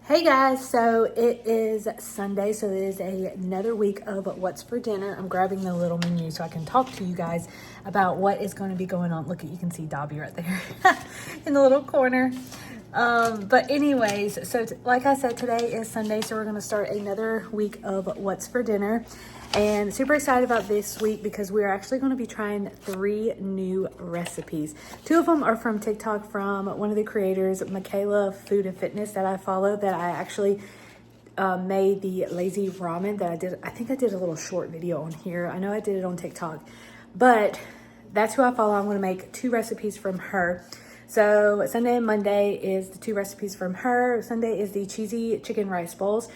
Hey guys, so it is Sunday, so it is another week of what's for dinner. I'm grabbing the little menu so I can talk to you guys about what is going to be going on. Look, you can see Dobby right there in the little corner. But anyways, so like I said, today is Sunday, so we're going to start another week of what's for dinner. And super excited about this week because we're actually going to be trying 3 new recipes. 2 of them are from TikTok from one of the creators, Michaela Food and Fitness, that I follow, that I actually made the lazy ramen that I did. I think I did a little short video on here. I know I did it on TikTok, but that's who I follow. I'm going to make 2 recipes from her. So Sunday and Monday is the 2 recipes from her. Sunday is the cheesy chicken rice bowls.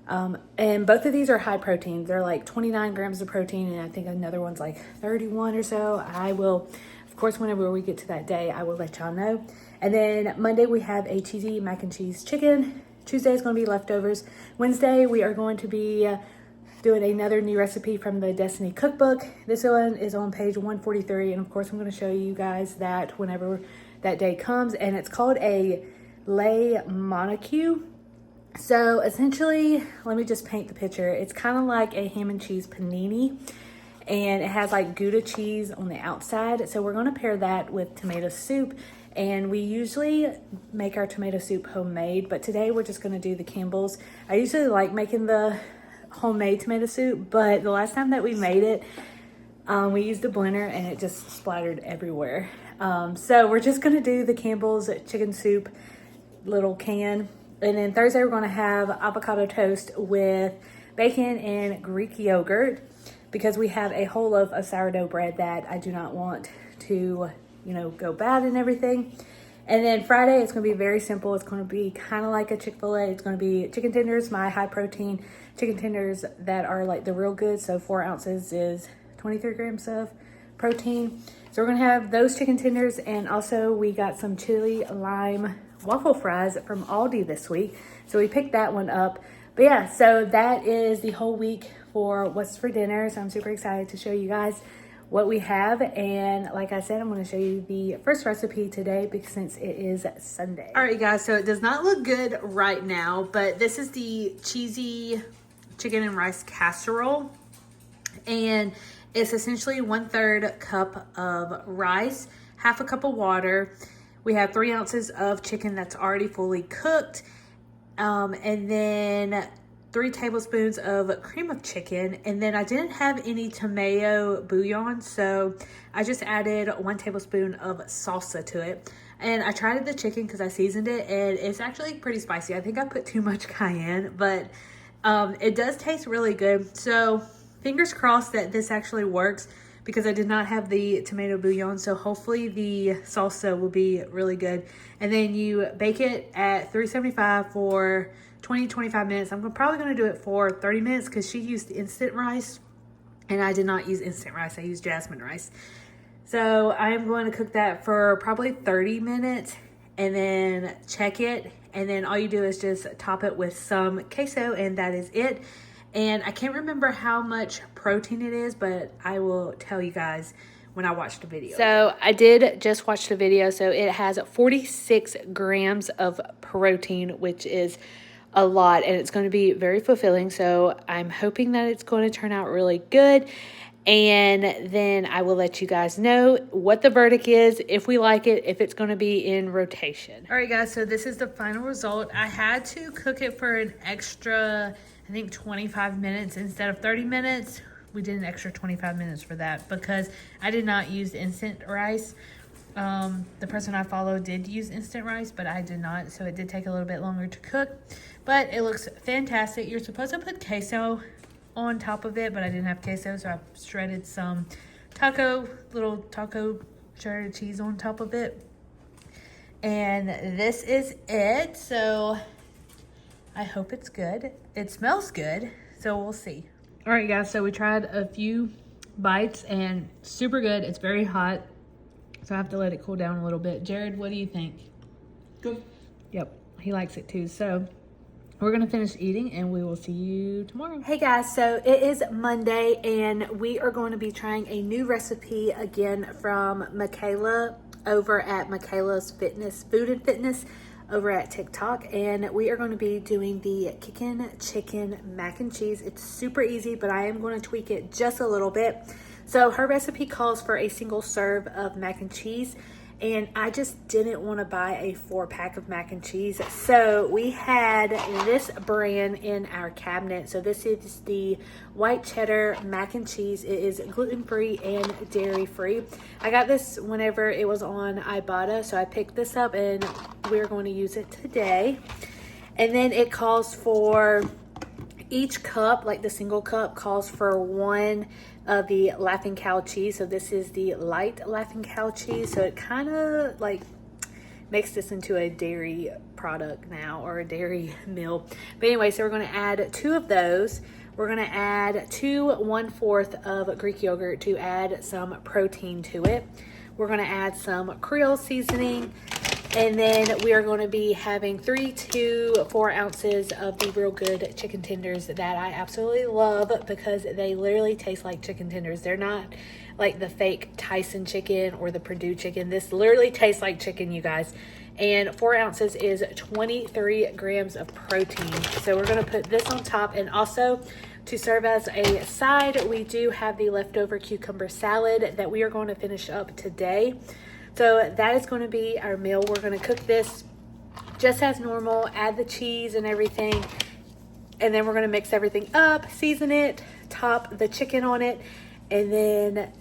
And both of these are high protein. They're like 29 grams of protein, and I think another one's like 31 or so. I will, of course, whenever we get to that day, I will let y'all know. And then Monday we have a cheesy mac and cheese chicken. Tuesday is going to be leftovers. Wednesday we are going to be doing another new recipe from the Destiny cookbook. This one is on page 143, and of course I'm going to show you guys that whenever that day comes, and it's called a lait monacue. So essentially, let me just paint the picture. It's kind of like a ham and cheese panini, and it has like Gouda cheese on the outside. So we're going to pair that with tomato soup, and we usually make our tomato soup homemade, but today we're just going to do the Campbell's. I usually like making the homemade tomato soup, but the last time that we made it, we used a blender and it just splattered everywhere. So we're just going to do the Campbell's chicken soup little can. And then Thursday, we're going to have avocado toast with bacon and Greek yogurt because we have a whole loaf of sourdough bread that I do not want to, go bad and everything. And then Friday, it's going to be very simple. It's going to be kind of like a Chick-fil-A. It's going to be chicken tenders, my high protein chicken tenders that are like the real good. So 4 ounces is 23 grams of protein. So we're going to have those chicken tenders, and also we got some chili lime waffle fries from Aldi this week. So we picked that one up. But yeah, so that is the whole week for what's for dinner. So I'm super excited to show you guys what we have. And like I said, I'm going to show you the first recipe today because since it is Sunday. All right, guys, so it does not look good right now, but this is the cheesy chicken and rice casserole. And it's essentially 1/3 cup of rice, half a cup of water. We have 3 ounces of chicken that's already fully cooked. And then 3 tablespoons of cream of chicken. And then I didn't have any tomato bouillon, so I just added 1 tablespoon of salsa to it. And I tried the chicken because I seasoned it, and it's actually pretty spicy. I think I put too much cayenne, but it does taste really good. So fingers crossed that this actually works because I did not have the tomato bouillon. So hopefully the salsa will be really good. And then you bake it at 375 for 20-25 minutes. I'm probably going to do it for 30 minutes because she used instant rice and I did not use instant rice. I used jasmine rice. So I'm going to cook that for probably 30 minutes and then check it. And then all you do is just top it with some queso, and that is it. And I can't remember how much protein it is, but I will tell you guys when I watch the video. So I did just watch the video. So it has 46 grams of protein, which is a lot, and it's going to be very fulfilling. So I'm hoping that it's going to turn out really good. And then I will let you guys know what the verdict is, if we like it, if it's going to be in rotation. All right, guys, so this is the final result. I had to cook it for an extra, I think 25 minutes instead of 30 minutes. We did an extra 25 minutes for that because I did not use instant rice. The person I follow did use instant rice, but I did not. So it did take a little bit longer to cook, but it looks fantastic. You're supposed to put queso on top of it, but I didn't have queso. So I shredded some little taco shredded cheese on top of it. And this is it. So I hope it's good. It smells good, so we'll see. All right, guys, so we tried a few bites and super good. It's very hot, so I have to let it cool down a little bit. Jared, what do you think? Good. Yep, he likes it too. So we're gonna finish eating and we will see you tomorrow. Hey guys, so it is Monday and we are going to be trying a new recipe again from Michaela over at Michaela's Food and Fitness. over at TikTok, and we are going to be doing the kickin' chicken mac and cheese. It's super easy, but I am going to tweak it just a little bit. So her recipe calls for a single serve of mac and cheese, and I just didn't want to buy a 4-pack of mac and cheese. So we had this brand in our cabinet. So this is the white cheddar mac and cheese. It is gluten-free and dairy-free. I got this whenever it was on Ibotta. So I picked this up and we're going to use it today. And then it calls for each cup, like the single cup, calls for 1 of the Laughing Cow cheese. So this is the light Laughing Cow cheese. So it kind of like makes this into a dairy product now, or a dairy meal. But anyway, so we're going to add 2 of those. We're going to add 2 1/4 of Greek yogurt to add some protein to it. We're going to add some Creole seasoning. And then we are going to be having 3 to 4 ounces of the real good chicken tenders that I absolutely love, because they literally taste like chicken tenders. They're not like the fake Tyson chicken or the Purdue chicken. This literally tastes like chicken, you guys. And 4 ounces is 23 grams of protein. So we're going to put this on top. And also, to serve as a side, we do have the leftover cucumber salad that we are going to finish up today. So that is going to be our meal. We're going to cook this just as normal, add the cheese and everything, and then we're going to mix everything up, season it, top the chicken on it, and then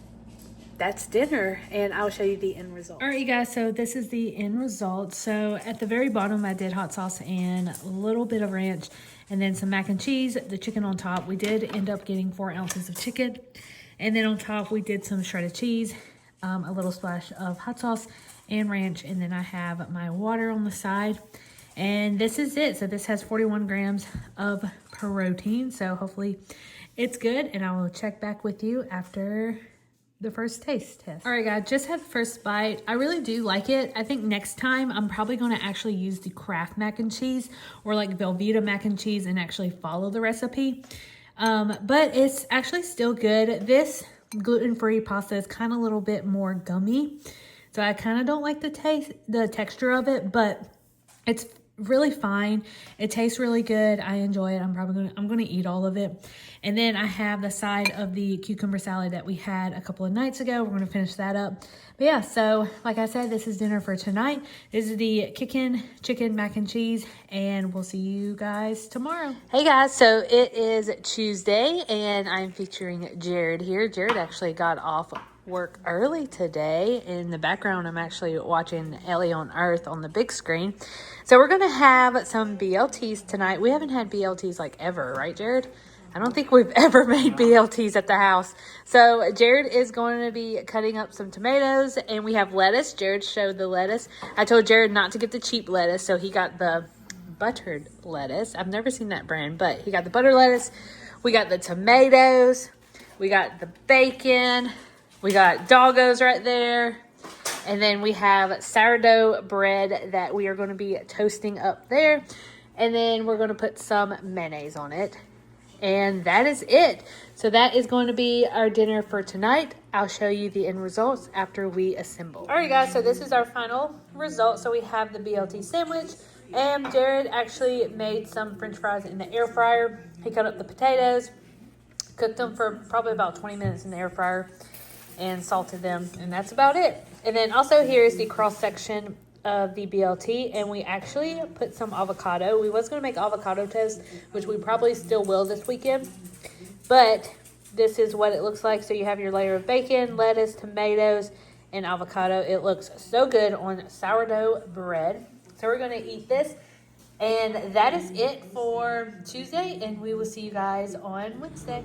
that's dinner, and I'll show you the end result. All right, you guys, so this is the end result. So at the very bottom, I did hot sauce and a little bit of ranch, and then some mac and cheese, the chicken on top. We did end up getting 4 ounces of chicken, and then on top, we did some shredded cheese, a little splash of hot sauce and ranch, and then I have my water on the side, and this is it. So this has 41 grams of protein, so hopefully it's good, and I will check back with you after the first taste test. All right, guys, just had the first bite. I really do like it. I think next time I'm probably going to actually use the Kraft mac and cheese, or like Velveeta mac and cheese, and actually follow the recipe, but it's actually still good. This gluten-free pasta is kind of a little bit more gummy, so I kind of don't like the texture of it, but it's really fine. It tastes really good. I enjoy it. I'm gonna eat all of it. And then I have the side of the cucumber salad that we had a couple of nights ago. We're gonna finish that up. But yeah, so like I said, this is dinner for tonight. This is the kickin' chicken mac and cheese, and we'll see you guys tomorrow. Hey guys, so it is Tuesday, and I'm featuring Jared here. Jared actually got off work early today. In the background, I'm actually watching Ellie on Earth on the big screen. So we're gonna have some BLTs tonight. We haven't had BLTs like ever, right, Jared? I don't think we've ever made BLTs at the house. So Jared is going to be cutting up some tomatoes, and we have lettuce. Jared showed the lettuce. I told Jared not to get the cheap lettuce, so he got the buttered lettuce. I've never seen that brand, but he got the butter lettuce. We got the tomatoes. We got the bacon. We got doggos right there. And then we have sourdough bread that we are going to be toasting up there. And then we're going to put some mayonnaise on it. And that is it. So that is going to be our dinner for tonight. I'll show you the end results after we assemble. All right, guys, so this is our final result. So we have the BLT sandwich, and Jared actually made some French fries in the air fryer. He cut up the potatoes, cooked them for probably about 20 minutes in the air fryer, and salted them, and that's about it. And then also here is the cross section of the BLT, and we actually put some avocado. We was going to make avocado toast, which we probably still will this weekend, but this is what it looks like. So you have your layer of bacon, lettuce, tomatoes, and avocado. It looks so good on sourdough bread. So we're going to eat this, and that is it for Tuesday, and we will see you guys on Wednesday.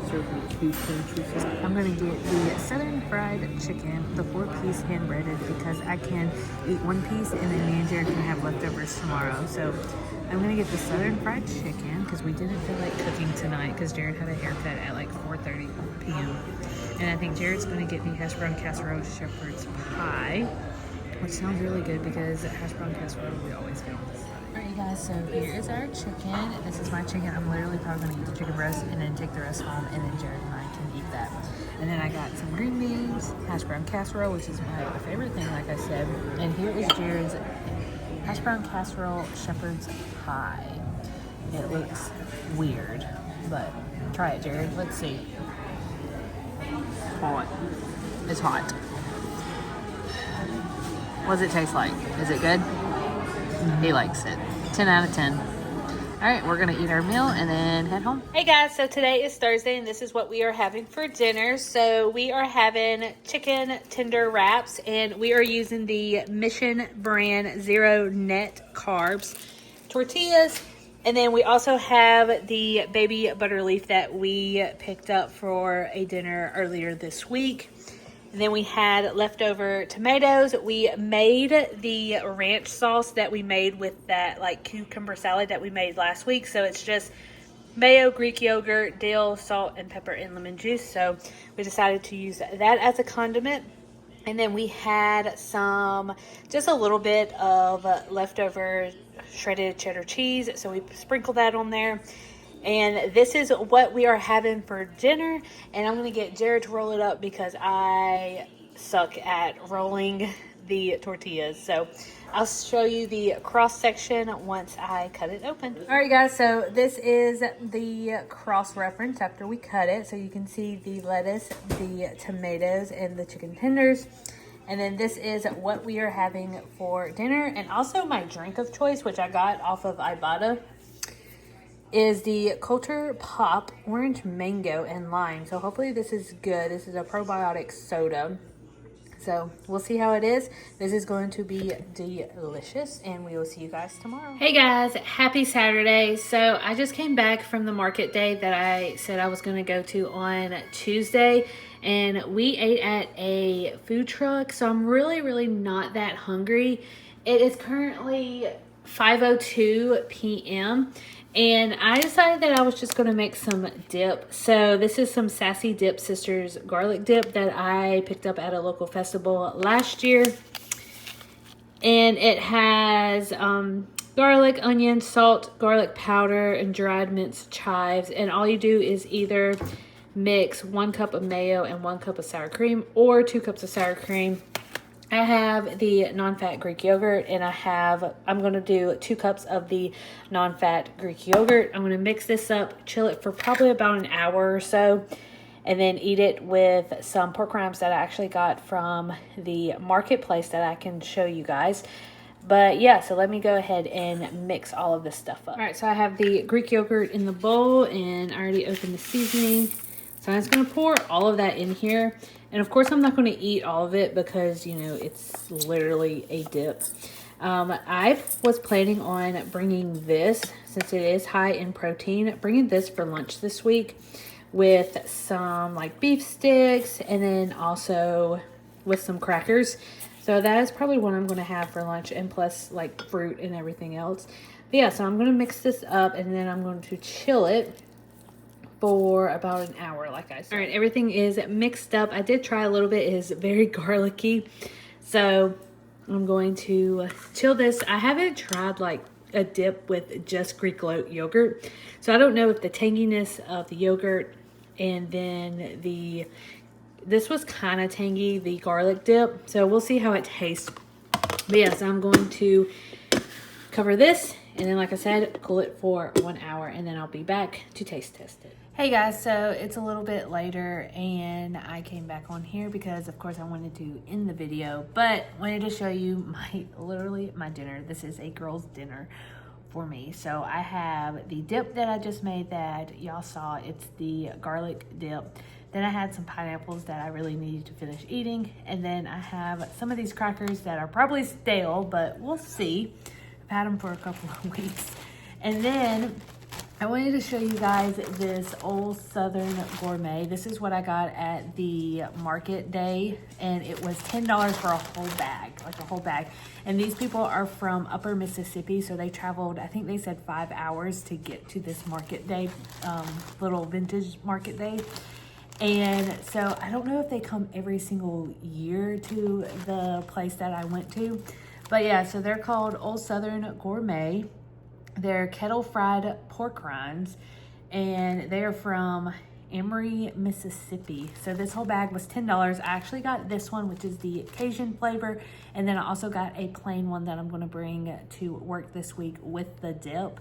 I'm going to get the southern fried chicken, the 4-piece hand breaded, because I can eat 1 piece and then me and Jared can have leftovers tomorrow. So I'm going to get the southern fried chicken because we didn't feel like cooking tonight because Jared had a haircut at like 4:30 p.m. And I think Jared's going to get the hash brown casserole shepherd's pie, which sounds really good because hash brown casserole we always get on the side. Alright, you guys, so here is our chicken. This is my chicken. I'm literally probably gonna eat the chicken breast and then take the rest home, and then Jared and I can eat that. And then I got some green beans, hash brown casserole, which is my favorite thing, like I said. And here is Jared's hash brown casserole shepherd's pie. It looks weird, but try it, Jared. Let's see. Hot. It's hot. What does it taste like? Is it good? He likes it. 10 out of 10. All right, we're gonna eat our meal and then head home. Hey guys, so today is Thursday and this is what we are having for dinner. So we are having chicken tender wraps and we are using the Mission brand Zero Net Carbs tortillas. And then we also have the baby butter leaf that we picked up for a dinner earlier this week. And then we had leftover tomatoes. We made the ranch sauce that we made with that like cucumber salad that we made last week. So it's just mayo, Greek yogurt, dill, salt, and pepper, and lemon juice. So we decided to use that as a condiment. And then we had just a little bit of leftover shredded cheddar cheese. So we sprinkled that on there. And this is what we are having for dinner. And I'm going to get Jared to roll it up because I suck at rolling the tortillas. So I'll show you the cross section once I cut it open. All right, guys. So this is the cross reference after we cut it. So you can see the lettuce, the tomatoes, and the chicken tenders. And then this is what we are having for dinner. And also my drink of choice, which I got off of Ibotta, is the Coulter Pop Orange Mango and Lime. So hopefully this is good. This is a probiotic soda. So we'll see how it is. This is going to be delicious and we will see you guys tomorrow. Hey guys, happy Saturday. So I just came back from the market day that I said I was going to go to on Tuesday. And we ate at a food truck. So I'm really not that hungry. It is currently 5:02 p.m. And I decided that I was just going to make some dip. So this is some Sassy Dip Sisters garlic dip that I picked up at a local festival last year. And it has garlic, onion, salt, garlic powder, and dried minced chives. And all you do is either mix 1 cup of mayo and 1 cup of sour cream or 2 cups of sour cream. I have the non-fat Greek yogurt and I'm going to do 2 cups of the non-fat Greek yogurt. I'm going to mix this up, chill it for probably about an hour or so, and then eat it with some pork rinds that I actually got from the marketplace that I can show you guys. But yeah, so let me go ahead and mix all of this stuff up. All right, so I have the Greek yogurt in the bowl and I already opened the seasoning. So I'm just going to pour all of that in here. And of course, I'm not going to eat all of it because, you know, it's literally a dip. I was planning on bringing this, since it is high in protein, bringing this for lunch this week with some like beef sticks and then also with some crackers. So that is probably what I'm going to have for lunch, and plus like fruit and everything else. But yeah, so I'm going to mix this up and then I'm going to chill it for about an hour, like I said. All right, everything is mixed up. I did try a little bit. It is very garlicky. So I'm going to chill this. I haven't tried like a dip with just Greek yogurt. So I don't know if the tanginess of the yogurt and then this was kind of tangy, the garlic dip. So we'll see how it tastes. But yes, I'm going to cover this. And then, like I said, cool it for 1 hour, and then I'll be back to taste test it. Hey guys, so it's a little bit later, and I came back on here because, of course, I wanted to end the video, but wanted to show you literally my dinner. This is a girl's dinner for me. So I have the dip that I just made that y'all saw. It's the garlic dip. Then I had some pineapples that I really needed to finish eating, and then I have some of these crackers that are probably stale, but we'll see. I've had them for a couple of weeks. And then I wanted to show you guys this Old Southern Gourmet. This is what I got at the market day, and it was $10 for a whole bag, like a whole bag. And these people are from Upper Mississippi, so they traveled, I think they said 5 hours to get to this market day, little vintage market day. And so I don't know if they come every single year to the place that I went to. But yeah, so they're called Old Southern Gourmet. They're kettle fried pork rinds, and they're from Emory, Mississippi. So this whole bag was $10. I actually got this one, which is the Cajun flavor, and then I also got a plain one that I'm going to bring to work this week with the dip.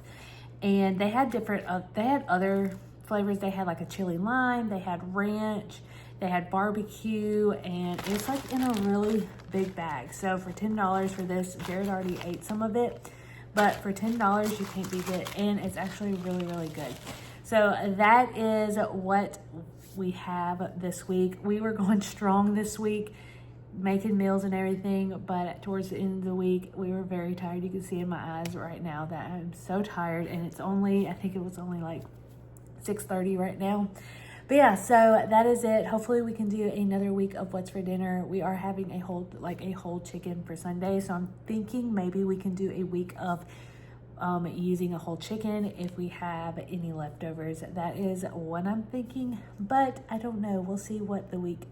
And they had they had other flavors. They had like a chili lime, they had ranch, they had barbecue, and it's like in a really big bag. So for $10 for this, Jared already ate some of it, but for $10 you can't beat it, and it's actually really, really good. So that is what we have this week. We were going strong this week, making meals and everything, but towards the end of the week, we were very tired. You can see in my eyes right now that I'm so tired, and it's only, I think it was only like 6:30 right now. But yeah, so that is it. Hopefully we can do another week of what's for dinner. We are having a whole chicken for Sunday, so I'm thinking maybe we can do a week of using a whole chicken if we have any leftovers. That is what I'm thinking, but I don't know. We'll see what the week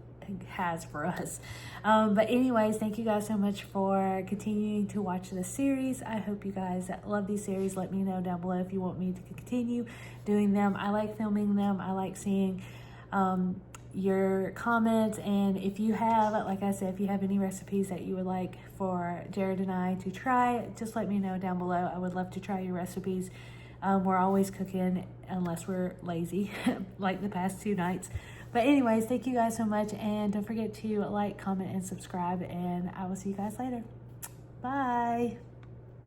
has for us. But anyways, thank you guys so much for continuing to watch this series. I hope you guys love these series. Let me know down below if you want me to continue doing them. I like filming them. I like seeing your comments, and if you have, like I said, if you have any recipes that you would like for Jared and I to try, just let me know down below. I would love to try your recipes. We're always cooking unless we're lazy like the past 2 nights. But anyways, thank you guys so much, and don't forget to like, comment, and subscribe, and I will see you guys later. Bye.